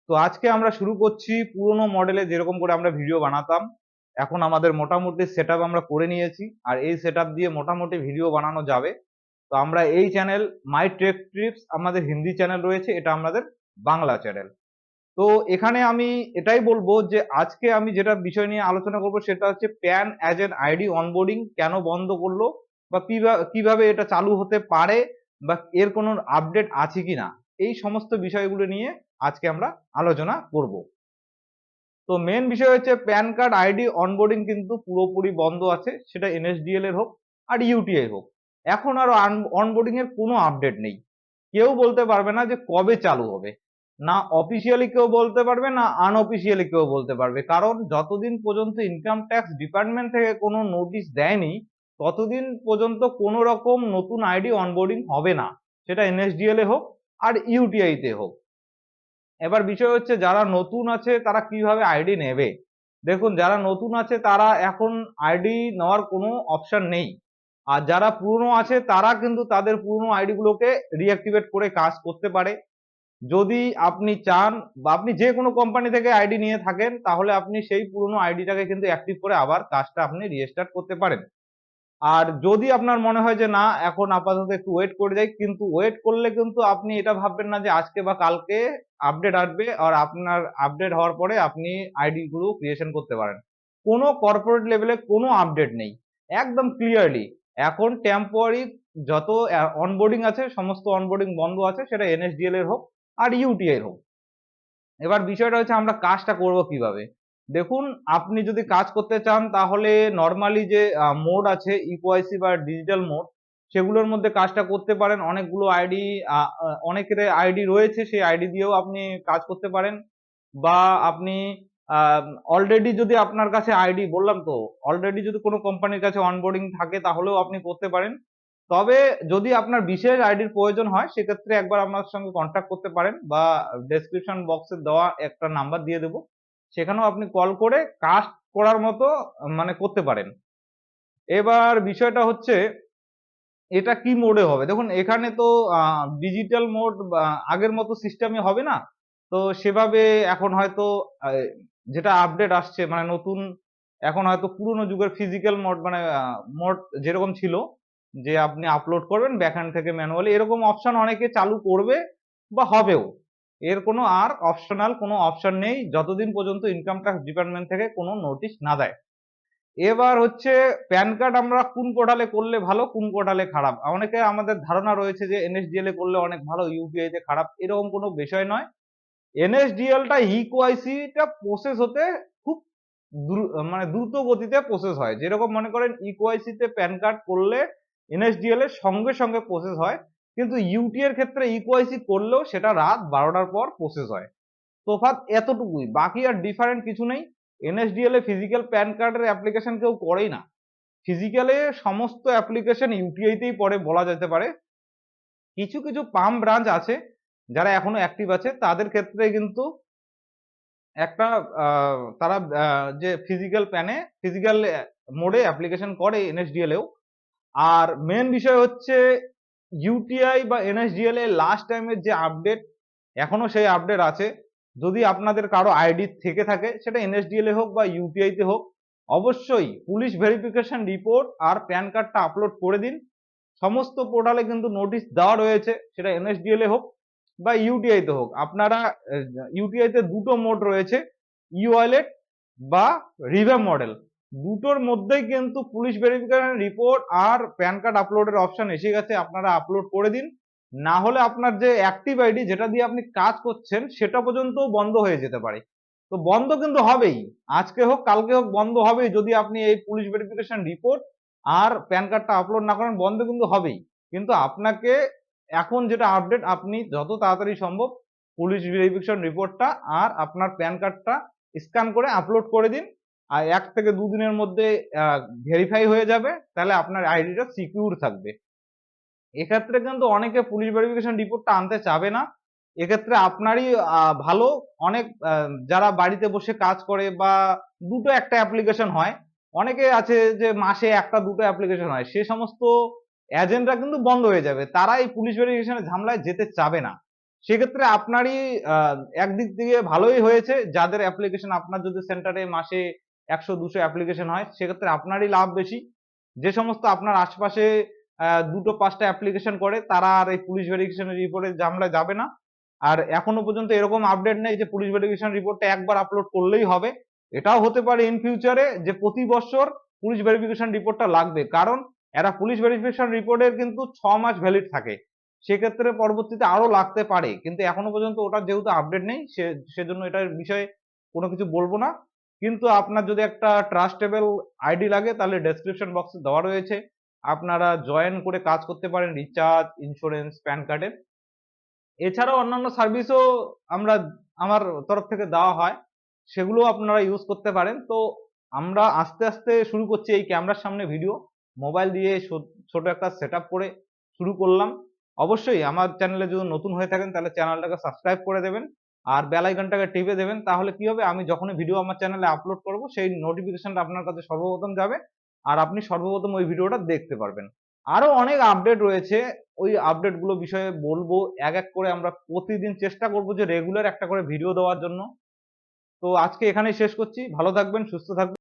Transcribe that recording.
তো আজকে আমরা শুরু করছি পুরোনো মডেলে যেরকম করে আমরা ভিডিও বানাতাম। এখন আমাদের মোটামুটি সেটআপ আমরা করে নিয়েছি, আর এই সেটআপ দিয়ে মোটামুটি ভিডিও বানানো যাবে। তো আমরা এই চ্যানেল মাই টেক ট্রিপস আমাদের হিন্দি চ্যানেল রয়েছে, এটা আমাদের বাংলা চ্যানেল। তো এখানে আমি এটাই বলবো যে আজকে আমি যেটা বিষয় নিয়ে আলোচনা করব সেটা হচ্ছে pan as an ID onboarding কেন বন্ধ করলো, বা কিভাবে এটা চালু হতে পারে, বা এর কোনো আপডেট আছে কিনা, এই সমস্ত বিষয়গুলো নিয়ে আজকে আমরা আলোচনা করব। তো মেন বিষয় হচ্ছে প্যান কার্ড আইডি অনবোর্ডিং কিন্তু পুরোপুরি বন্ধ আছে, সেটা এনএসডিএল এর হোক আর ইউটিআই হোক। এখন আর অনবোর্ডিং এর কোনো আপডেট নেই। কেউ বলতে পারবে না যে কবে চালু হবে, না অফিসিয়ালি কেউ বলতে পারবে, না আনঅফিসিয়ালি কেউ বলতে পারবে। কারণ যতদিন পর্যন্ত ইনকাম ট্যাক্স ডিপার্টমেন্ট থেকে কোনো নোটিশ দেয়নি, ততদিন পর্যন্ত কোনো রকম নতুন আইডি অনবোর্ডিং হবে না, সেটা এনএসডিএল এ হোক আর ইউটিআই তে হোক। এবার বিষয় হচ্ছে যারা নতুন আছে তারা কিভাবে আইডি নেবে। দেখুন, যারা নতুন আছে তারা এখন আইডি নেওয়ার কোনো অপশন নেই। আর যারা পুরনো আছে তারা কিন্তু তাদের পুরনো আইডি গুলোকে রিঅ্যাক্টিভেট করে কাজ করতে পারে। যদি আপনি চান, বা আপনি যে কোনো কোম্পানি থেকে আইডি নিয়ে থাকেন, তাহলে আপনি সেই পুরনো আইডিটাকে কিন্তু অ্যাক্টিভ করে আবার কাজটা আপনি রিস্টার্ট করতে পারেন। আর যদি আপনার মনে হয় যে না এখন আপাতত একটু ওয়েট করে যাই, কিন্তু ওয়েট করলে কিন্তু আপনি এটা ভাববেন না যে আজকে বা কালকে আপডেট আসবে আর আপনার আপডেট হওয়ার পরে আপনি আইডি গুলো ক্রিয়েশন করতে পারেন। কোনো কর্পোরেট লেভেলে কোনো আপডেট নেই, একদম ক্লিয়ারলি এখন টেম্পোরারি যত অনবোর্ডিং আছে সমস্ত অনবোর্ডিং বন্ধ আছে, সেটা এনএসডিএল এর হোক আর ইউটিআই এর হোক। এবার বিষয়টা হচ্ছে আমরা কাজটা করব কিভাবে। দেখুন, আপনি যদি কাজ করতে চান তাহলে নর্মালি যে মোড আছে ইকোআইসি বা ডিজিটাল মোড, সেগুলোর মধ্যে কাজটা করতে পারেন। অনেকগুলো আইডি, অনেকের আইডি রয়েছে, সেই আইডি দিয়েও আপনি কাজ করতে পারেন। বা আপনি অলরেডি যদি আপনার কাছে আইডি, বললাম তো অলরেডি যদি কোনো কোম্পানির কাছে অনবোর্ডিং থাকে তাহলেও আপনি করতে পারেন। তবে যদি আপনার বিশেষ আইডির প্রয়োজন হয় সেক্ষেত্রে একবার আমার সঙ্গে কন্ট্যাক্ট করতে পারেন, বা ডেসক্রিপশন বক্সে দেওয়া একটা নাম্বার দিয়ে দেবো, সেখানেও আপনি কল করে কাজ করার মতো মানে করতে পারেন। এবার বিষয়টা হচ্ছে এটা কি মোডে হবে। দেখুন, এখানে তো ডিজিটাল মোড আগের মতো সিস্টেমে হবে না। তো সেভাবে এখন হয়তো যেটা আপডেট আসছে মানে নতুন, এখন হয়তো পুরোনো যুগের ফিজিক্যাল মোড মানে মোড যেরকম ছিল, যে আপনি আপলোড করবেন ব্যাকহ্যান্ড থেকে ম্যানুয়ালি, এরকম অপশন অনেকে চালু করবে বা হবেও। এর কোনো আর অপশনাল কোনো অপশন নেই যতদিন পর্যন্ত ইনকাম ট্যাক্স ডিপার্টমেন্ট থেকে কোনো নোটিশ না দেয়। এবার হচ্ছে প্যান কার্ড আমরা কোন পোর্টালে করলে ভালো, কোন পোর্টালে খারাপ। অনেকে আমাদের ধারণা রয়েছে যে এনএসডিএল এ করলে অনেক ভালো, ইউপিআই তে খারাপ, এরকম কোনো বিষয় নয়। এনএসডিএল টা ইকোআইসি টা প্রসেস হতে খুব মানে দ্রুত গতিতে প্রসেস হয়। যেরকম মনে করেন ইকোআইসি তে প্যান কার্ড করলে এনএসডিএল এর সঙ্গে সঙ্গে প্রসেস হয়, কিন্তু ইউটি এর ক্ষেত্রে ইকোআইসি করলেও সেটা রাত 12টার পর প্রসেস হয়। তফাৎ এতটুকুই, বাকি আর ডিফারেন্ট কিছু নেই। এনএসডিএল এ ফিজিক্যাল প্যান কার্ডের অ্যাপ্লিকেশন কেউ করেই না। ফিজিক্যালে সমস্ত অ্যাপ্লিকেশন ইউটিআই তেই পড়ে বলা যেতে পারে। কিছু কিছু পাম্প ব্রাঞ্চ আছে যারা এখনো অ্যাক্টিভ আছে, তাদের ক্ষেত্রে কিন্তু একটা তারা যে ফিজিক্যাল মোডে অ্যাপ্লিকেশন করে এনএসডিএল এও। আর মেন বিষয় হচ্ছে ইউটিআই বা এনএসডিএল এর লাস্ট টাইমের যে আপডেট, এখনো সেই আপডেট আছে। যদি আপনাদের কারো আইডি থেকে থাকে, সেটা এনএসডিএল এ হোক বা ইউটিআই তে হোক, অবশ্যই পুলিশ ভেরিফিকেশন রিপোর্ট আর প্যান কার্ডটা আপলোড করে দিন। সমস্ত পোর্টালে কিন্তু নোটিশ দেওয়া রয়েছে, সেটা এনএসডিএল এ হোক বা ইউটিআই তে হোক। আপনারা ইউটিআই তে দুটো মোড রয়েছে, ই ওয়ালেট বা রিভ্যাম মডেল, দুটোর মধ্যেই কিন্তু পুলিশ ভেরিফিকেশন রিপোর্ট আর প্যান কার্ড আপলোডের অপশন এসে গেছে। আপনারা আপলোড করে দিন, না হলে আপনার যে অ্যাক্টিভ আইডি যেটা দিয়ে আপনি কাজ করছেন সেটা পর্যন্ত বন্ধ হয়ে যেতে পারে। তো বন্ধ কিন্তু হবেই, আজকে হোক কালকে হোক বন্ধ হবেই, যদি আপনি এই পুলিশ ভেরিফিকেশন রিপোর্ট আর প্যান কার্ডটা আপলোড না করেন, বন্ধ কিন্তু হবেই। কিন্তু আপনাকে এখন যেটা আপডেট, আপনি যত তাড়াতাড়ি সম্ভব পুলিশ ভেরিফিকেশন রিপোর্টটা আর আপনার প্যান কার্ডটা স্ক্যান করে আপলোড করে দিন। আর 1 থেকে 2 দিনের মধ্যে ভেরিফাই হয়ে যাবে, তাহলে আপনার আইডিটা সিকিউর থাকবে। এক্ষেত্রে কিন্তু অনেকে পুলিশ ভেরিফিকেশন রিপোর্টটা আনতে চাবে না। এক্ষেত্রে আপনারই ভালো। অনেক যারা বাড়িতে বসে কাজ করে বা দুটো একটা অ্যাপ্লিকেশন হয়, অনেকে আছে যে মাসে একটা দুটো অ্যাপ্লিকেশন হয়, সে সমস্ত এজেন্টরা কিন্তু বন্ধ হয়ে যাবে, তারা এই পুলিশ ভেরিফিকেশনের ঝামেলায় যেতে চাবে না। সেক্ষেত্রে আপনারই একদিক দিয়ে ভালোই হয়েছে, যাদের অ্যাপ্লিকেশন, আপনার যদি সেন্টারে মাসে 100-200 অ্যাপ্লিকেশন হয় সেক্ষেত্রে আপনারই লাভ বেশি। যে সমস্ত আপনার আশপাশে 2-5টা অ্যাপ্লিকেশন করে তারা আর এই পুলিশ ভেরিফিকেশন রিপোর্টের ঝামেলায় যাবে না। আর এখনো পর্যন্ত এরকম আপডেট নেই যে পুলিশ ভেরিফিকেশন রিপোর্টটা একবার আপলোড করলেই হবে। এটাও হতে পারে ইন ফিউচারে যে প্রতি বছর পুলিশ ভেরিফিকেশন রিপোর্টটা লাগবে, কারণ এরা পুলিশ ভেরিফিকেশন রিপোর্টের কিন্তু 6 মাস ভ্যালিড থাকে। সেক্ষেত্রে পরবর্তীতে আরো লাগতে পারে, কিন্তু এখনো পর্যন্ত ওটার যেহেতু আপডেট নেই সেজন্য এটার বিষয়ে কোনো কিছু বলবো না। কিন্তু আপনার যদি একটা ট্রাস্টেবল আইডি লাগে তাহলে ডেসক্রিপশন বক্সে দেওয়া রয়েছে, আপনারা জয়েন করে কাজ করতে পারেন রিচার্জ, ইন্স্যুরেন্স, প্যান কার্ডের। এছাড়াও অন্যান্য সার্ভিসও আমরা আমার তরফ থেকে দেওয়া হয়, সেগুলো আপনারা ইউজ করতে পারেন। তো আমরা আস্তে আস্তে শুরু করছি এই ক্যামেরার সামনে ভিডিও, মোবাইল দিয়ে ছোট একটা সেট আপ করে শুরু করলাম। অবশ্যই আমার চ্যানেলে যদি নতুন হয়ে থাকেন তাহলে চ্যানেলটাকে সাবস্ক্রাইব করে দেবেন আর বেল আইকনটাকে টিপে দেবেন, তাহলে কি হবে, আমি যখনই ভিডিও আমার চ্যানেলে আপলোড করব সেই নোটিফিকেশনটা আপনার কাছে সর্বপ্রথম যাবে আর আপনি সর্বপ্রথম ওই ভিডিওটা দেখতে পারবেন। আরো অনেক আপডেট রয়েছে, ওই আপডেট গুলো বিষয়ে বলবো এক এক করে। আমরা প্রতিদিন চেষ্টা করব যে রেগুলার একটা করে ভিডিও দেওয়ার জন্য। তো আজকে এখানেই শেষ করছি, ভালো থাকবেন, সুস্থ থাকবেন।